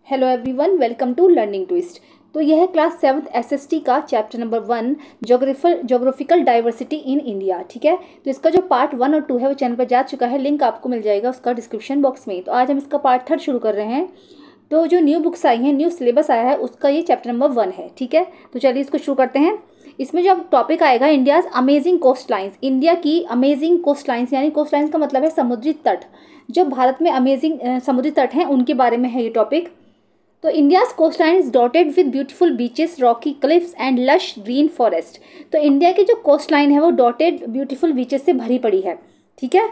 Hello everyone, welcome to learning twist. तो यह है क्लास 7th एसएसटी का chapter number 1 geographical diversity in India. ठीक है, तो इसका जो पार्ट 1 और 2 है वो चैनल पर जा चुका है, लिंक आपको मिल जाएगा उसका डिस्क्रिप्शन बॉक्स में। तो आज हम इसका पार्ट 3 शुरू कर रहे हैं। तो जो न्यू बुक्स आई हैं, न्यू सिलेबस आया है, उसका ये चैप्टर नंबर 1 है। ठीक है, तो चलिए इसको शुरू करते हैं। इसमें जो टॉपिक आएगा India's amazing coast lines, India की अमेजिंग कोस्ट लाइन्स, यानी कोस्ट लाइन्स का मतलब है समुद्री तट। जो भारत में अमेजिंग समुद्री तट हैं उनके बारे में है ये टॉपिक। तो India's coast line is dotted with beautiful beaches, rocky cliffs and lush green forest. तो इंडिया की जो कोस्ट लाइन है वो डॉटेड ब्यूटीफुल बीचेस से भरी पड़ी है। ठीक है,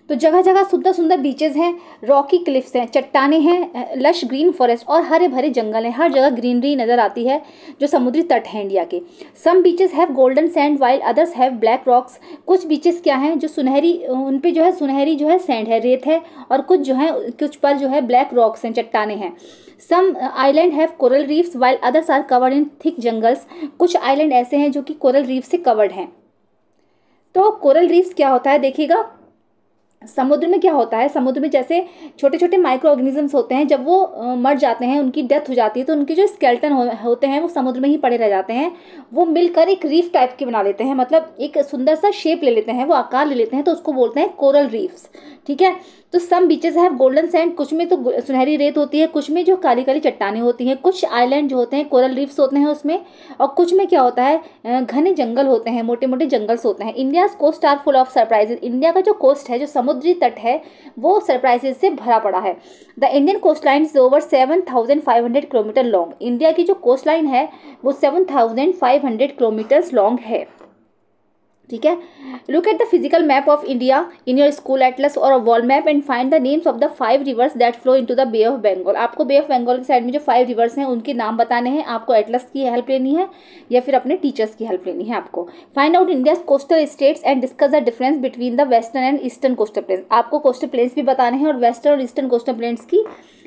तो जगह जगह सुंदर सुंदर बीचेस हैं, रॉकी क्लिफ्स हैं, चट्टाने हैं, लश ग्रीन फॉरेस्ट और हरे भरे जंगल हैं। हर जगह ग्रीनरी नज़र आती है जो समुद्री तट हैं इंडिया के। Some beaches have golden sand while others have black rocks. कुछ बीचेस क्या हैं जो सुनहरी, उन पे जो है सुनहरी जो है सैंड है, रेत है, और कुछ जो है कुछ पर जो है ब्लैक रॉक्स हैं, चट्टाने हैं। Some island have coral reefs while others are covered in thick jungles. कुछ आइलैंड ऐसे हैं जो कि कोरल रीफ से कवर्ड हैं। तो कोरल रीफ्स क्या होता है देखिएगा, समुद्र में क्या होता है, समुद्र में जैसे छोटे छोटे माइक्रो ऑर्गेनिजम्स होते हैं, जब वो मर जाते हैं, उनकी डेथ हो जाती है, तो उनके जो स्केलेटन होते हैं वो समुद्र में ही पड़े रह जाते हैं। वो मिलकर एक रीफ टाइप के बना लेते हैं, मतलब एक सुंदर सा शेप ले लेते हैं, वो आकार ले लेते हैं, तो उसको बोलते हैं कोरल रीफ्स। ठीक है, तो some beaches have golden sand, कुछ में तो सुनहरी रेत होती है, कुछ में जो काली काली चट्टानें होती हैं। कुछ आइलैंड जो होते हैं कोरल रीफ्स होते हैं उसमें, और कुछ में क्या होता है घने जंगल होते हैं, मोटे मोटे जंगल्स होते हैं। India's coast are full of surprises. India का जो कोस्ट है, जो समुद्री तट है, वो सरप्राइजेज से भरा पड़ा है। The Indian coast line is over 7,500 kilometre long. India की जो कोस्ट लाइन है वो 7,500 किलोमीटर्स लॉन्ग है। ठीक है, look at the physical map of India in your school atlas और wall map and find the names of the 5 rivers that flow into the bay of Bengal. आपको Bay of Bengal की side में जो 5 reverse हैं उनके नाम बताने हैं। आपको एटलस की हेल्प लेनी है या फिर अपने टीचर्स की हेल्प लेनी है आपको। Find out India's coastal states and discuss the difference between the western and eastern coastal plains. आपको कोस्टल प्लेन्स भी बताने हैं और वेस्टर्न और ईस्टर्न कोस्टल प्लेन्स की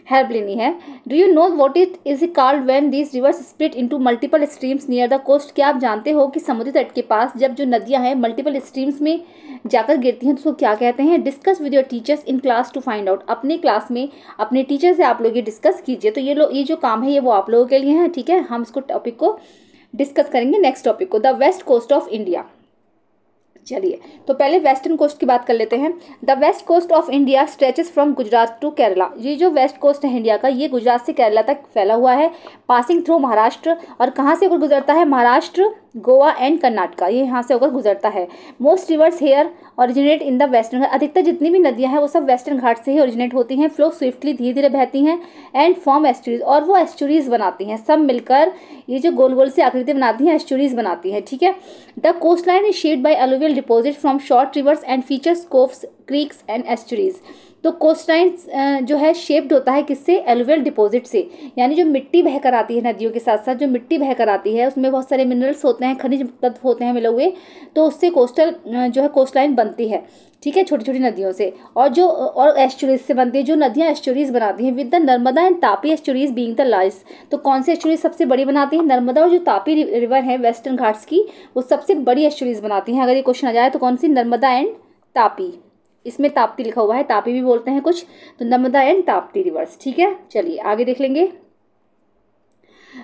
हेल्प लेनी है। Do you know what it is called when these rivers split into multiple streams near the coast. क्या आप जानते हो कि समुद्री तट के पास जब जो नदियां हैं मल्टीपल स्ट्रीम्स में जाकर गिरती हैं तो उसको क्या कहते हैं। Discuss with your teachers in class to find out. अपने क्लास में अपने टीचर से आप लोग ये डिस्कस कीजिए। तो ये जो काम है ये वो आप लोगों के लिए है। ठीक है, हम इसको टॉपिक को डिस्कस करेंगे नेक्स्ट टॉपिक को, the west coast of India. चलिए, तो पहले वेस्टर्न कोस्ट की बात कर लेते हैं। The west coast of India stretches from Gujarat to Kerala. ये जो वेस्ट कोस्ट है इंडिया का, ये गुजरात से केरला तक फैला हुआ है, पासिंग थ्रू महाराष्ट्र। और कहाँ से होकर गुजरता है, महाराष्ट्र, गोवा एंड कर्नाटका, ये यहाँ से होकर गुजरता है। Most rivers here originate in the western. अधिकतर जितनी भी नदियाँ हैं वो सब वेस्टर्न घाट से ही ओरिजिनेट होती हैं। फ्लो स्विफ्टली, धीरे धीरे बहती हैं, एंड फॉर्म एस्चुरीज, और वो एस्चुरीज बनाती हैं। सब मिलकर ये जो गोल गोल सी आकृति बनाती हैं एस्चुरीज बनाती हैं। ठीक है, the coast line is shaped by alluvial deposit from short rivers and features coves, creeks and estuaries. तो कोस्ट लाइन जो है शेप्ड होता है किससे, एलुवियल डिपॉजिट से, यानी जो मिट्टी बहकर आती है नदियों के साथ साथ, जो मिट्टी बहकर आती है उसमें बहुत सारे मिनरल्स होते हैं, खनिज तत्व होते हैं मिले हुए, तो उससे कोस्टल जो है कोस्ट लाइन बनती है। ठीक है, छोटी छोटी नदियों से, और एस्चुरीज से बनती है। जो नदियाँ एस्चुरीज बनाती हैं, with the Narmada and Tapi estuaries being the largest. तो कौन सी एस्चुरीज सबसे बड़ी बनाती है, नर्मदा और जो तापी रिवर है वेस्टर्न घाट्स की, वो सबसे बड़ी एस्चुरीज बनाती हैं। अगर ये क्वेश्चन आ जाए तो कौन सी, नर्मदा एंड तापी। इसमें ताप्ती लिखा हुआ है, तापी भी बोलते हैं कुछ, तो नर्मदा एंड ताप्ती रिवर्स। ठीक है, चलिए आगे देख लेंगे।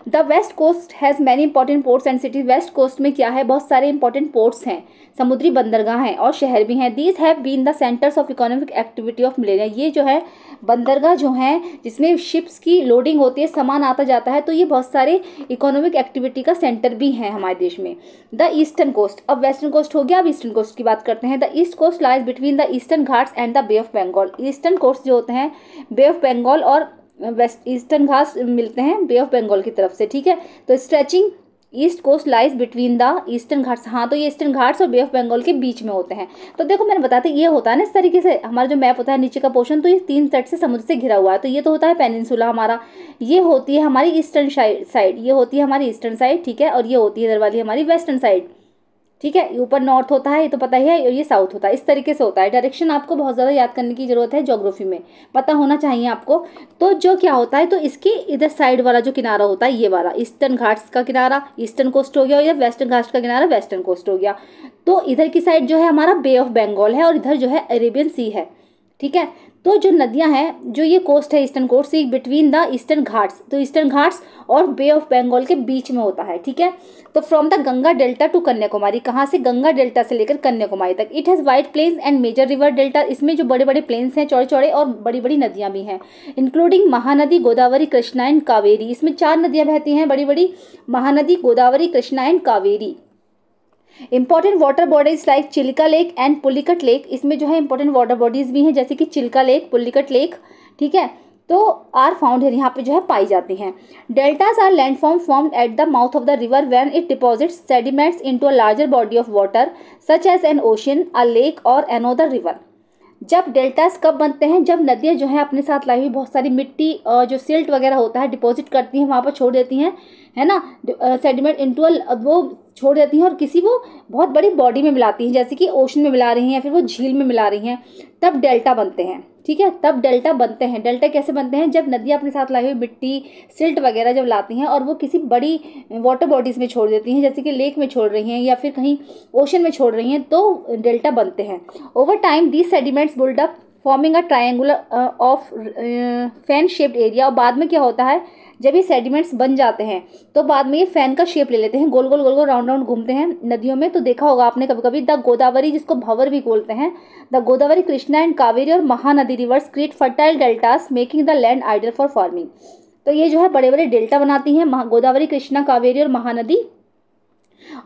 The west coast has many important ports and cities. West coast में क्या है, बहुत सारे इंपॉर्टेंट पोर्ट्स हैं, समुद्री बंदरगाह हैं और शहर भी हैं। These have been the centres of economic activity of millennia. ये जो है बंदरगाह जो हैं जिसमें शिप्स की लोडिंग होती है, सामान आता जाता है, तो ये बहुत सारे इकोनॉमिक एक्टिविटी का सेंटर भी हैं हमारे देश में। द ईस्टर्न कोस्ट, अब वेस्टर्न कोस्ट हो गया, अब ईस्टर्न कोस्ट की बात करते हैं। The east coast lies between the eastern Ghats and the bay of Bengal. Eastern coast जो होते हैं बे ऑफ बंगाल और वेस्ट ईस्टर्न घाट्स मिलते हैं बे ऑफ बंगाल की तरफ से। ठीक है, तो stretching east coast lies between the eastern Ghats. हाँ, तो ये ईस्टर्न घाट्स और बे ऑफ बंगाल के बीच में होते हैं। तो देखो मैंने बताया ये होता है ना इस तरीके से, हमारा जो मैप होता है नीचे का पोर्शन, तो ये 3 तट से समुद्र से घिरा हुआ है। तो ये तो होता है पेनिनसुला हमारा, ये होती है हमारी ईस्टर्न साइड, ये होती है हमारी ईस्टर्न साइड। ठीक है, और ये होती है इधर वाली हमारी वेस्टर्न साइड। ठीक है, ऊपर नॉर्थ होता है, ये तो पता ही है, और ये साउथ होता है। इस तरीके से होता है। डायरेक्शन आपको बहुत ज़्यादा याद करने की जरूरत है, ज्योग्राफी में पता होना चाहिए आपको। तो जो क्या होता है, तो इसके इधर साइड वाला जो किनारा होता है, ये वाला ईस्टर्न घाट्स का किनारा ईस्टर्न कोस्ट हो गया, और इधर वेस्टर्न घाट्स का किनारा वेस्टर्न कोस्ट हो गया। तो इधर की साइड जो है हमारा बे ऑफ बंगाल है, और इधर जो है अरेबियन सी है। ठीक है। तो जो नदियां हैं, जो ये कोस्ट है ईस्टर्न कोस्ट से बिटवीन द ईस्टर्न घाट्स, तो ईस्टर्न घाट्स और बे ऑफ बंगाल के बीच में होता है, ठीक है। तो from the Ganga delta to Kanyakumari, कहाँ से, गंगा डेल्टा से लेकर कन्याकुमारी तक। It has wide plains and major river delta, इसमें जो बड़े बड़े प्लेन्स हैं, चौड़े चौड़े, और बड़ी बड़ी नदियाँ भी हैं, इंक्लूडिंग महानदी, गोदावरी, कृष्णा एंड कावेरी। इसमें 4 नदियाँ बहती हैं बड़ी बड़ी, Mahanadi, Godavari, Krishna and Kaveri. Important water bodies like Chilika lake and Pulicat lake, इसमें जो है इंपॉर्टेंट वाटर बॉडीज भी हैं, जैसे कि चिल्का लेक, पुलिकट लेक, ठीक है, तो आर फाउंड है, यहाँ पे जो है पाई जाती हैं। Deltas are landform formed at the mouth of the river when it deposits sediments into a larger body of water such as an ocean, a lake or another river. जब deltas कब बनते हैं, जब नदियाँ जो है अपने साथ लाई हुई बहुत सारी मिट्टी और जो सिल्ट वगैरह होता है डिपॉजिट करती हैं, वहाँ पर छोड़ देती हैं, है ना, सेडिमेंट इनटू वो छोड़ देती हैं और किसी वो बहुत बड़ी बॉडी में मिलाती हैं, जैसे कि ओशन में मिला रही हैं या फिर वो झील में मिला रही हैं, तब डेल्टा बनते हैं, ठीक है, तब डेल्टा बनते हैं। डेल्टा कैसे बनते हैं, जब नदियाँ अपने साथ लाई हुई मिट्टी, सिल्ट वगैरह जब लाती हैं और वो किसी बड़ी वाटर बॉडीज़ में छोड़ देती हैं, जैसे कि लेक में छोड़ रही हैं या फिर कहीं ओशन में छोड़ रही हैं, तो डेल्टा बनते हैं। Over time these sediments built up forming a triangular of fan shaped area. और बाद में क्या होता है, जब ये सेडिमेंट्स बन जाते हैं तो बाद में ये फैन का शेप ले लेते हैं, गोल गोल गोल गोल राउंड राउंड घूमते हैं नदियों में। तो देखा होगा आपने कभी कभी, द गोदावरी, जिसको भंवर भी बोलते हैं, द गोदावरी, कृष्णा एंड कावेरी और Mahanadi reverse create fertile deltas making the land ideal for farming. तो ये जो है बड़े बड़े डेल्टा बनाती हैं, गोदावरी, कृष्णा, कावेरी और महानदी,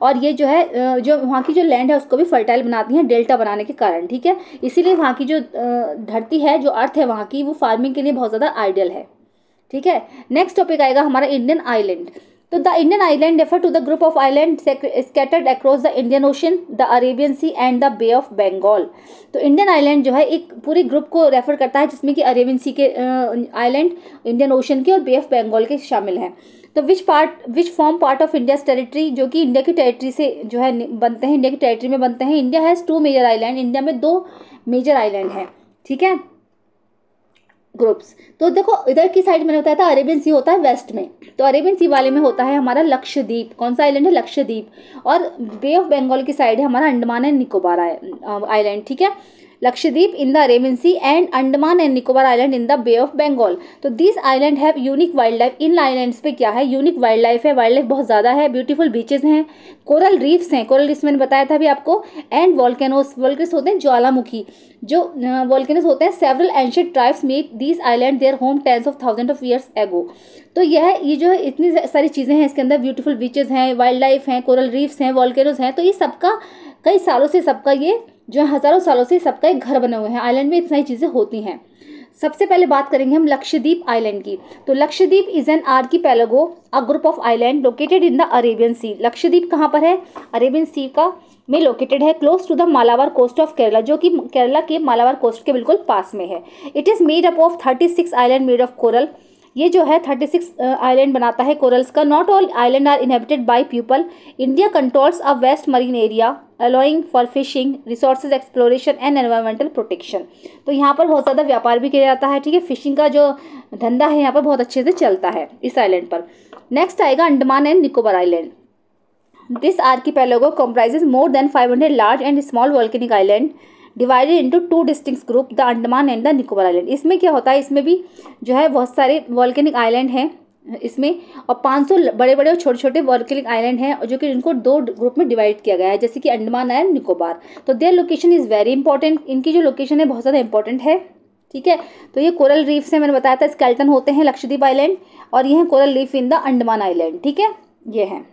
और ये जो है जो वहाँ की जो लैंड है उसको भी फर्टाइल बनाती हैं डेल्टा बनाने के कारण, ठीक है। इसीलिए वहाँ की जो धरती है, जो अर्थ है वहाँ की, वो फार्मिंग के लिए बहुत ज़्यादा आइडियल है, ठीक है। नेक्स्ट टॉपिक आएगा हमारा इंडियन आइलैंड। तो the Indian island refer to the group of island scattered across the Indian ocean, the Arabian C and the bay of Bengal. तो इंडियन आइलैंड जो है एक पूरे ग्रुप को रेफर करता है, जिसमें कि अरेबियन सी के आइलैंड, इंडियन ओशन के और बे ऑफ बंगाल के शामिल हैं। तो which form part of India's territory, जो कि इंडिया की टेरिटरी से जो है बनते हैं, इंडिया की टेरिटरी में बनते हैं। India has 2 major island, India में 2 मेजर आइलैंड हैं, ठीक है, ग्रुप्स। तो देखो इधर की साइड मैंने बताया था अरेबियन सी होता है वेस्ट में, तो अरेबियन सी वाले में होता है हमारा लक्षद्वीप। कौन सा आइलैंड है, लक्षद्वीप। और बे ऑफ बंगाल की साइड है हमारा अंडमान एंड निकोबार आइलैंड, ठीक है। Lakshadweep in the Arabian C and Andaman and Nicobar island in the bay of Bengal. तो this island have unique wildlife. इन आइलैंड्स पे क्या है, यूनिक वाइल्ड लाइफ है, वाइल्ड लाइफ बहुत ज़्यादा है, ब्यूटीफुल बीचेस हैं, कोरल रीफ्स हैं, कोरल रीफ्स मैंने बताया था अभी आपको, एंड वॉल्केनोस, वॉल्केनोस होते हैं ज्वालामुखी, जो वॉल्केनोस होते हैं। Several ancient tribes made these island their home tens of thousand of years ago. तो ये जो है इतनी सारी चीज़ें हैं इसके अंदर, ब्यूटीफुल बीचेस हैं, वाइल्ड लाइफ हैं, कोरल रीफ्स हैं, वॉल्केनोस हैं। तो ये सबका कई सालों से सबका ये जो है हज़ारों सालों से सबका एक घर बने हुए हैं। आइलैंड में इतनी सारी चीज़ें होती हैं। सबसे पहले बात करेंगे हम लक्षद्वीप आइलैंड की। तो Lakshadweep is an archipelago, a group of island located in the Arabian Sea. Lakshadweep कहाँ पर है, अरेबियन सी का में लोकेटेड है, close to the Malabar coast of Kerala, जो कि केरला के मालाबार कोस्ट के बिल्कुल पास में है। It is made up of 36 island made of coral. ये जो है 36 आइलैंड बनाता है कोरल्स का। Not all island are inhabited by people. India controls a vast marine area allowing for fishing, resources exploration and environmental protection. तो यहाँ पर बहुत ज़्यादा व्यापार भी किया जाता है, ठीक है। फिशिंग का जो धंधा है यहाँ पर बहुत अच्छे से चलता है इस आइलैंड पर। नेक्स्ट आएगा Andaman and Nicobar island. This archipelago comprises more than 500 large and small volcanic island divided into 2 distinct group, the Andaman and the Nicobar Island। इसमें क्या होता है, इसमें भी जो है बहुत सारे वॉल्केनिक आइलैंड हैं इसमें, और 500 बड़े बड़े और छोटे छोटे वॉल्केनिक आइलैंड हैं, जो कि इनको 2 ग्रुप में डिवाइड किया गया है, जैसे कि अंडमान एंड निकोबार। तो their location is very important. इनकी जो लोकेशन है बहुत ज़्यादा इंपॉर्टेंट है, ठीक है। तो ये कोरल रीफ से मैंने बताया था, स्केल्टन होते हैं लक्षद्वीप आइलैंड, और ये है coral reef in the Andaman island, ठीक है, ये है।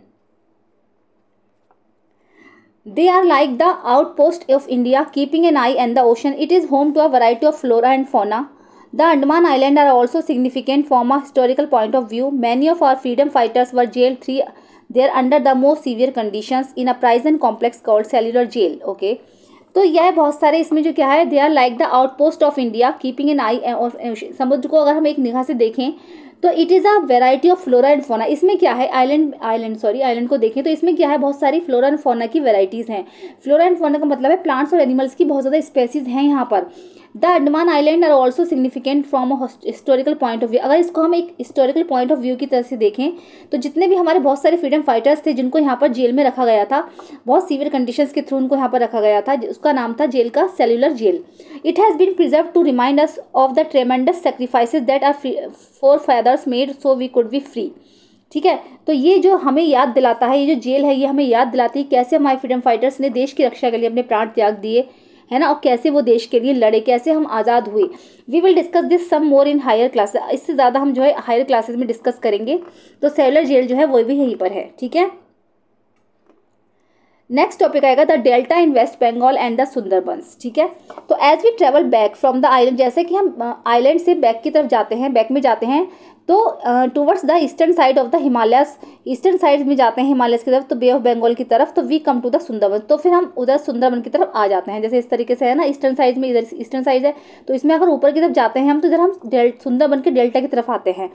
They are like the outpost of India, keeping an eye on the ocean. It is home to a variety of flora and fauna. The Andaman Islands are also significant from a historical point of view. Many of our freedom fighters were jailed there under the most severe conditions in a prison complex called cellular jail. Okay. तो यह बहुत सारे इसमें जो क्या है, they are like the outpost of India keeping an eye. समुद्र को अगर हम एक निगाह से देखें तो it is a variety of flora and fauna. इसमें क्या है, आइलैंड को देखें तो इसमें क्या है, बहुत सारी फ्लोरा एंड फोना की वेराइटीज़ हैं। फ्लोरा एंड फोना का मतलब है प्लांट्स और एनिमल्स की बहुत ज़्यादा स्पेसीज हैं यहाँ पर। The Andaman island are also significant from a historical point of view. अगर इसको हम एक हिस्टोरिकल पॉइंट ऑफ व्यू की तरह से देखें तो जितने भी हमारे बहुत सारे फ्रीडम फाइटर्स थे जिनको यहाँ पर जेल में रखा गया था, बहुत सीवियर कंडीशंस के थ्रू उनको यहाँ पर रखा गया था, उसका नाम था जेल का cellular jail. It has been preserve to remind us of the tremendous sacrifices that our forefathers made so we could be free. ठीक है, तो ये जो हमें याद दिलाता है, ये जो जेल है ये हमें याद दिलाती है कैसे हमारे फ्रीडम फाइटर्स ने देश की रक्षा के लिए अपने प्राण त्याग दिए, है ना, और कैसे वो देश के लिए लड़े, कैसे हम आज़ाद हुए। We will discuss this some more in higher classes, इससे ज़्यादा हम जो है हायर क्लासेस में डिस्कस करेंगे। तो सेल्युलर जेल जो है वो भी यहीं पर है। ठीक है, नेक्स्ट टॉपिक आएगा the delta in West Bengal and the Sundarbans. ठीक है, तो as we travel back from the island, जैसे कि हम आइलैंड से बैक की तरफ जाते हैं, बैक में जाते हैं, तो towards the eastern side of the Himalayas, eastern side में जाते हैं हिमालयस की तरफ, तो बे ऑफ बंगाल की तरफ, तो we come to the Sundarban, तो फिर हम उधर सुंदरबन की तरफ आ जाते हैं। जैसे इस तरीके से है ना, ईस्टर्न साइड में, इधर ईस्टर्न साइड है, तो इसमें अगर ऊपर की तरफ जाते हैं हम तो इधर हम सुंदरबन के डेल्टा की तरफ आते हैं।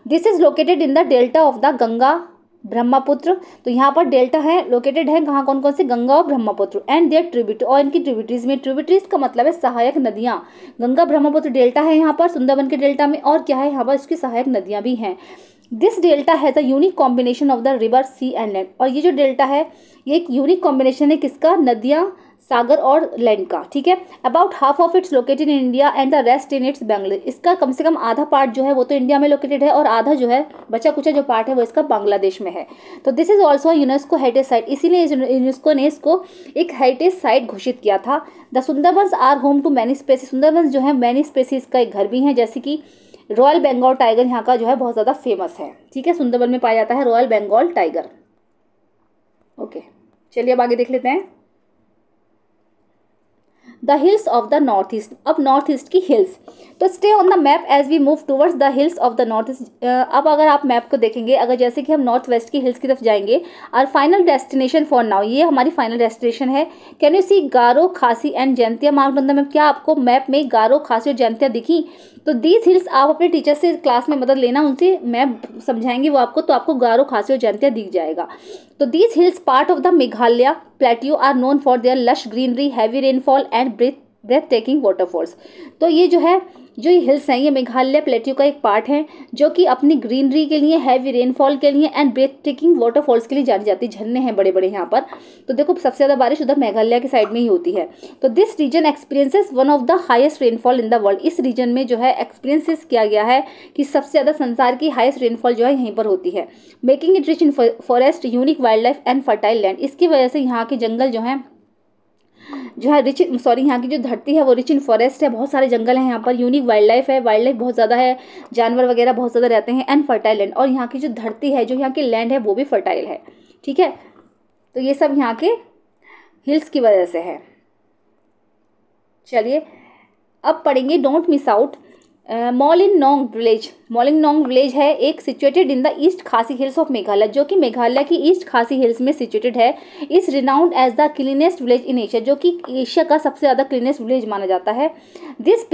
This is located in the delta of the Ganga Brahmaputra, तो यहाँ पर डेल्टा है लोकेटेड है कहाँ, कौन कौन से, गंगा और ब्रह्मपुत्र, एंड देयर ट्रिब्यूट, और इनकी ट्रिब्यूटरीज में, ट्रिब्यूटरीज का मतलब है सहायक नदियाँ, गंगा ब्रह्मपुत्र डेल्टा है यहाँ पर सुंदरबन के डेल्टा में, और क्या है यहाँ पर इसकी सहायक नदियाँ भी हैं। This delta has a unique combination of the river, sea and land, और ये जो डेल्टा है ये एक यूनिक कॉम्बिनेशन है किसका, नदियाँ, सागर और लैंड का। ठीक है, about half of its located in India and the rest in its Bangladesh, इसका कम से कम आधा पार्ट जो है वो तो इंडिया में लोकेटेड है और आधा जो है बचा कुचा जो पार्ट है वो इसका बांग्लादेश में है। तो this is also UNESCO heritage site, इसीलिए यूनेस्को ने इसको एक हेरिटेज साइट घोषित किया था। The Sundarbans are home to many species, Sundarbans जो है मैनी स्पेसीज का एक घर भी है, जैसे कि रॉयल बंगाल टाइगर यहाँ का जो है बहुत ज़्यादा फेमस है। ठीक है, सुंदरबन में पाया जाता है रॉयल बंगाल टाइगर। ओके, चलिए अब आगे देख लेते हैं। The hills of the north east, अब नॉर्थ ईस्ट की हिल्स, तो stay on the map as we move towards the hills of the north east. अब अगर आप मैप को देखेंगे, अगर जैसे कि हम नॉर्थ वेस्ट की हिल्स की तरफ जाएंगे, और फाइनल डेस्टिनेशन फॉर नाउ, ये हमारी फाइनल डेस्टिनेशन है। कैन यू सी गारो, खासी and Jaintia marked on the map, क्या आपको मैप में गारो, खासी और जयंतिया दिखी? तो दीज हिल्स, आप अपने टीचर से क्लास में मदद लेना, उनसे मैप समझाएंगे वो आपको, तो आपको गारो, खासी और जयंतिया दिख जाएगा। तो these hills part of the Meghalaya plateau are known for their lush greenery, heavy rainfall and breathtaking waterfalls. तो ये जो है, जो ये हिल्स हैं, ये मेघालय प्लेट्यू का एक पार्ट है जो कि अपनी ग्रीनरी के लिए, हैवी रेनफॉल के लिए एंड ब्रेथ टेकिंग वाटरफॉल्स के लिए जानी जाती है। झरने हैं बड़े बड़े यहाँ पर। तो देखो सबसे ज़्यादा बारिश उधर मेघालय की साइड में ही होती है। तो this region experiences one of the highest rainfall in the world, इस रीजन में जो है एक्सपीरियंसेस किया गया है कि सबसे ज़्यादा संसार की हाईएस्ट रेनफॉल जो है यहीं पर होती है। Making it rich in forest, unique wild life and fertile land, इसकी वजह से यहाँ के जंगल जो है रिच, यहाँ की जो धरती है वो रिच इन फॉरेस्ट है, बहुत सारे जंगल हैं यहाँ पर, यूनिक वाइल्ड लाइफ है, वाइल्ड लाइफ बहुत ज़्यादा है, जानवर वगैरह बहुत ज़्यादा रहते हैं, एंड फर्टाइल लैंड, और यहाँ की जो धरती है, जो यहाँ की लैंड है वो भी फर्टाइल है। ठीक है, तो ये सब यहाँ के हिल्स की वजह से है। चलिए अब पढ़ेंगे don't miss out. Mawlynnong village, Mawlynnong village है एक situated in the East Khasi Hills of Meghalaya, जो कि मेघालय की ईस्ट खासी हिल्स में सिचुएटेड है। Is renowned as the cleanest village in Asia, जो कि एशिया का सबसे ज़्यादा क्लीनेस्ट विलेज माना जाता है। This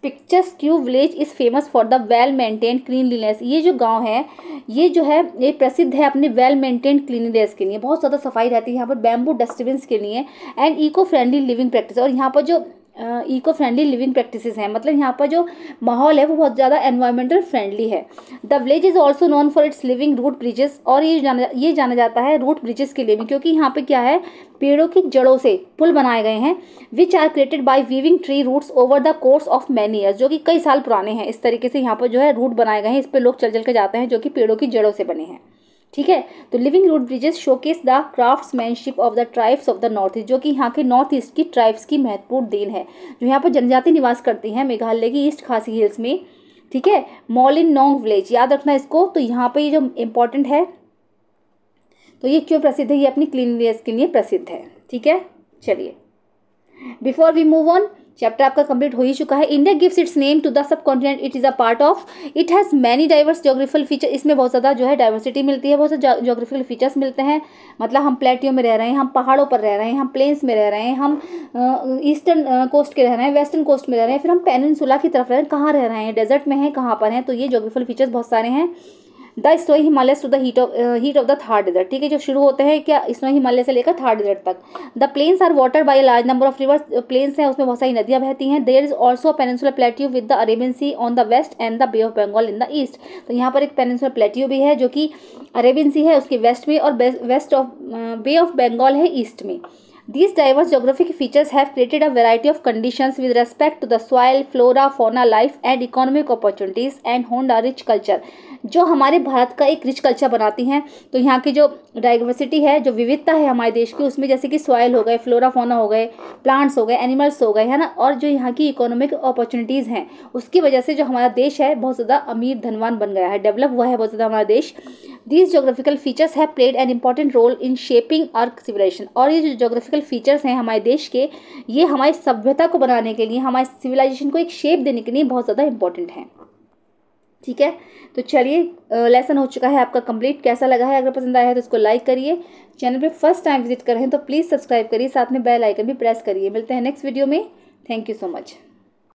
picturesque village is famous for the well maintained cleanliness, ये जो गाँव है ये जो है ये प्रसिद्ध है अपने वेल मेंटेन्ड क्लीनलीनेस के लिए, बहुत ज़्यादा सफाई रहती है यहाँ पर, बैम्बू डस्टबिन्स के लिए, and eco friendly living practice, और यहाँ पर जो इको फ्रेंडली लिविंग प्रैक्टिसेस हैं, मतलब यहाँ पर जो माहौल है वो बहुत ज़्यादा एनवायरमेंटल फ्रेंडली है। The village is also known for its living root bridges, और ये जाना जाता है रूट ब्रिजेस के लिए भी, क्योंकि यहाँ पे क्या है, पेड़ों की जड़ों से पुल बनाए गए हैं, which are created by weaving tree roots over the course of many years, जो कि कई साल पुराने हैं। इस तरीके से यहाँ पर जो है रूट बनाए गए हैं, इस पर लोग चल चल के जाते हैं, जो कि पेड़ों की जड़ों से बने हैं। ठीक है, तो living root bridges showcase the craftsmanship of the tribes of the north east, जो कि यहाँ के नॉर्थ ईस्ट की ट्राइब्स की महत्वपूर्ण देन है, जो यहाँ पर जनजाति निवास करती हैं मेघालय की ईस्ट खासी हिल्स में। ठीक है, मॉलिनोंग विलेज याद रखना इसको। तो यहाँ पे ये जो इम्पोर्टेंट है, तो ये क्यों प्रसिद्ध है, ये अपनी क्लीनलीनेस के लिए प्रसिद्ध है। ठीक है, चलिए before we move on, chapter आपका कंप्लीट हो ही चुका है। India gives its name to the subcontinent it is a part of, it has many diverse geographical feature, इसमें बहुत ज़्यादा जो है डाइवर्सिटी मिलती है, बहुत से जोग्राफिकल फीचर्स मिलते हैं, मतलब हम प्लेटियो में रह रहे हैं, हम पहाड़ों पर रह रहे हैं, हम प्लेन्स में रह रहे हैं, हम ईस्टर्न कोस्ट के रह रहे हैं, वेस्टर्न कोस्ट में रह रहे हैं, फिर हम पेनिनसुला की तरफ रह रहे हैं, कहाँ रह रहे हैं, डेजर्ट में हैं, कहाँ पर हैं, तो ये जोग्राफिकल फीचर्स बहुत सारे हैं। The snow Himalayas to the heat of the Thar desert, ठीक है, जो शुरू होते हैं क्या स्नो हिमालय से लेकर थार डेजर्ट तक। The plains are watered by large number of rivers, plains हैं उसमें बहुत सारी नदियां बहती हैं। There is also peninsular plateau with the Arabian sea on the west and the bay of Bengal in the east. तो यहाँ पर एक पेनिनसुलर प्लेट्यू भी है जो कि अरेबियन सी है उसके वेस्ट में, और west of bay of Bengal है ईस्ट में। These diverse geographic features have created a variety of conditions with respect to the soil, flora, fauna, life and economic opportunities and honed a rich culture, जो हमारे भारत का एक rich culture बनाती हैं। तो यहाँ की जो डाइवर्सिटी है, जो विविधता है हमारे देश की, उसमें जैसे कि सॉइल हो गए, फ्लोरा फोना हो गए, प्लांट्स हो गए, एनिमल्स हो गए, है ना, और जो यहाँ की इकोनॉमिक अपॉर्चुनिटीज़ हैं उसकी वजह से जो हमारा देश है बहुत ज़्यादा अमीर धनवान बन गया है, डेवलप हुआ है बहुत ज़्यादा हमारा देश। These geographical features have played an important role in shaping our civilisation, और ये जो जोग्राफिकल फीचर्स हैं हमारे देश के, ये हमारी सभ्यता को बनाने के लिए, हमारे सिविलाइजेशन को एक शेप देने के लिए बहुत ज़्यादा इंपॉर्टेंट हैं। ठीक है, तो चलिए लेसन हो चुका है आपका कंप्लीट। कैसा लगा है, अगर पसंद आया है तो इसको लाइक करिए, चैनल पे फर्स्ट टाइम विजिट कर रहे हैं तो प्लीज़ सब्सक्राइब करिए, साथ में बेल आइकन भी प्रेस करिए। मिलते हैं नेक्स्ट वीडियो में। Thank you so much.